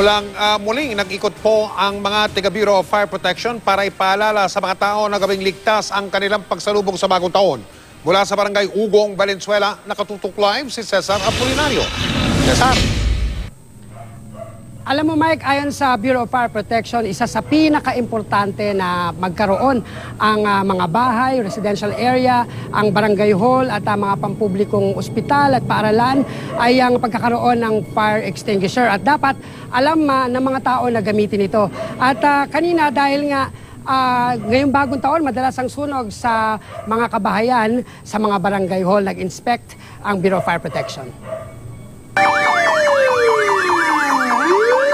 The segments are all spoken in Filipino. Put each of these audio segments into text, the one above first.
Muling nag-ikot po ang mga taga Bureau of Fire Protection para ipaalala sa mga tao na gawing ligtas ang kanilang pagsalubong sa bagong taon. Mula sa barangay Ugong, Valenzuela, nakatutok live si Cesar Apolinario. Cesar. Alam mo Mike, ayon sa Bureau of Fire Protection, isa sa pinaka-importante na magkaroon ang mga bahay, residential area, ang barangay hall at ang mga pampublikong ospital at paaralan ay ang pagkakaroon ng fire extinguisher. At dapat alam ng mga tao na gamitin ito. At kanina dahil nga ngayong bagong taon, madalas ang sunog sa mga kabahayan sa mga barangay hall, nag-inspect ang Bureau of Fire Protection.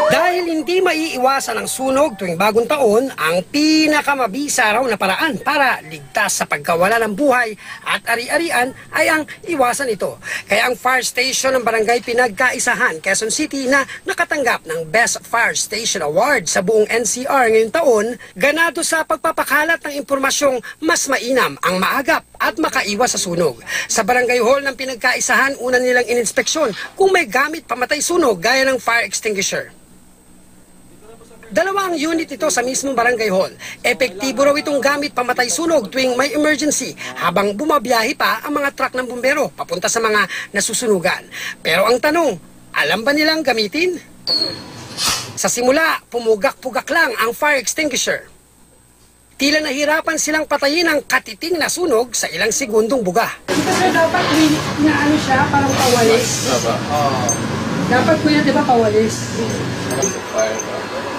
Dahil hindi maiiwasan ang sunog tuwing bagong taon, ang pinakamabisa raw na paraan para ligtas sa pagkawala ng buhay at ari-arian ay ang iwasan ito. Kaya ang fire station ng Barangay Pinagkaisahan, Quezon City na nakatanggap ng Best Fire Station Award sa buong NCR ngayong taon, ganado sa pagpapakalat ng impormasyong mas mainam ang maagap at makaiwas sa sunog. Sa Barangay Hall ng Pinagkaisahan, una nilang ininspeksyon kung may gamit pamatay sunog gaya ng fire extinguisher. Dalawang unit ito sa mismong barangay hall. Epektibo raw itong gamit pamatay sunog tuwing may emergency habang bumabiyahe pa ang mga truck ng bumbero papunta sa mga nasusunugan. Pero ang tanong, alam ba nilang gamitin? Sa simula, pumugak-pugak lang ang fire extinguisher. Tila nahirapan silang patayin ang katiting na sunog sa ilang segundong buga. Ito dapat inaano siya, parang pawalis. Dapat kuya, di ba pawalis?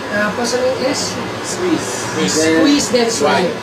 Tapos ano yung S? Squeeze then swipe.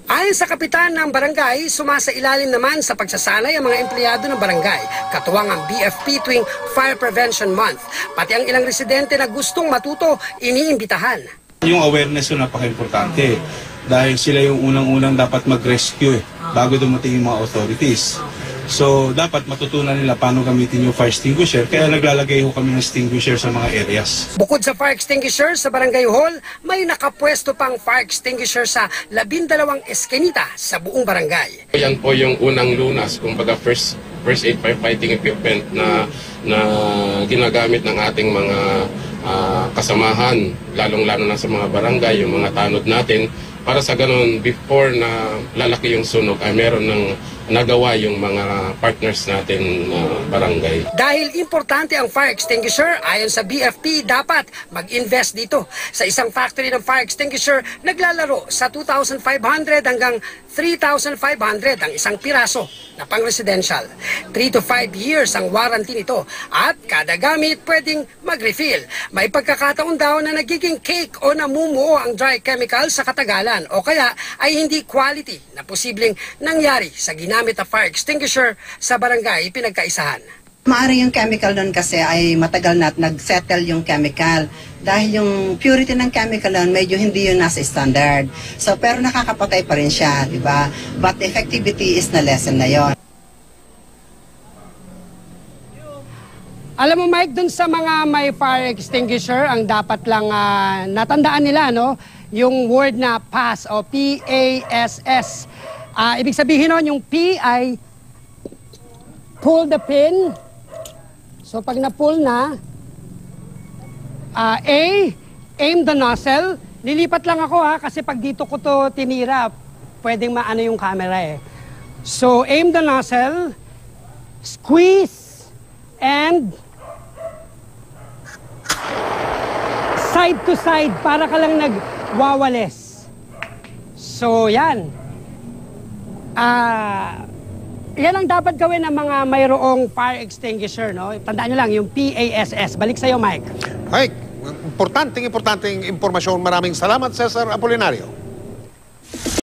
Ayon sa kapitan ng barangay, sumasailalim naman sa pagsasanay ang mga empleyado ng barangay, katuwang ang BFP tuwing Fire Prevention Month. Pati ang ilang residente na gustong matuto, iniimbitahan. Yung awareness yung napaka-importante dahil sila yung unang-unang dapat mag-rescue bago dumating yung mga authorities. So, dapat matutunan nila paano gamitin yung fire extinguisher, kaya naglalagay ho kami ng extinguisher sa mga areas. Bukod sa fire extinguisher sa Barangay Hall, may nakapwesto pang fire extinguisher sa 12 eskinita sa buong barangay. Yan po yung unang lunas, kumbaga first aid firefighting equipment na ginagamit ng ating mga kasamahan, lalong-lalo na sa mga barangay, yung mga tanod natin, para sa ganun, before na lalaki yung sunog, ay meron ng nagawa yung mga partners natin na barangay. Dahil importante ang fire extinguisher, ayon sa BFP, dapat mag-invest dito. Sa isang factory ng fire extinguisher, naglalaro sa 2,500 hanggang 3,500 ang isang piraso na pang-residential. 3 to 5 years ang warranty nito at kada gamit pwedeng mag-refill. May pagkakataon daw na nagiging cake o namumuo ang dry chemical sa katagalan o kaya ay hindi quality na posibleng nangyari sa ginamit na fire extinguisher sa barangay Pinagkaisahan. Maaari yung chemical doon kasi ay matagal na at nag-settle yung chemical. Dahil yung purity ng chemical doon, medyo hindi yun nasa standard. So, pero nakakapatay pa rin siya, di ba? But the effectivity is na lesson na yon. Alam mo Mike, dun sa mga may fire extinguisher, ang dapat lang natandaan nila, no? Yung word na PASS o P-A-S-S. Ibig sabihin nun, yung P ay pull the pin. So pag na-pull na, A, aim the nozzle. Lilipat lang ako kasi pag dito ko to tinira, pwedeng maano yung camera eh. So aim the nozzle, squeeze, and side to side para ka lang nagwawales. So yan. Yan ang dapat gawin ng mga mayroong fire extinguisher, no? Tandaan nyo lang, yung PASS. Balik sa'yo, Mike. Mike, importanteng impormasyon. Maraming salamat, Cesar Apolinario.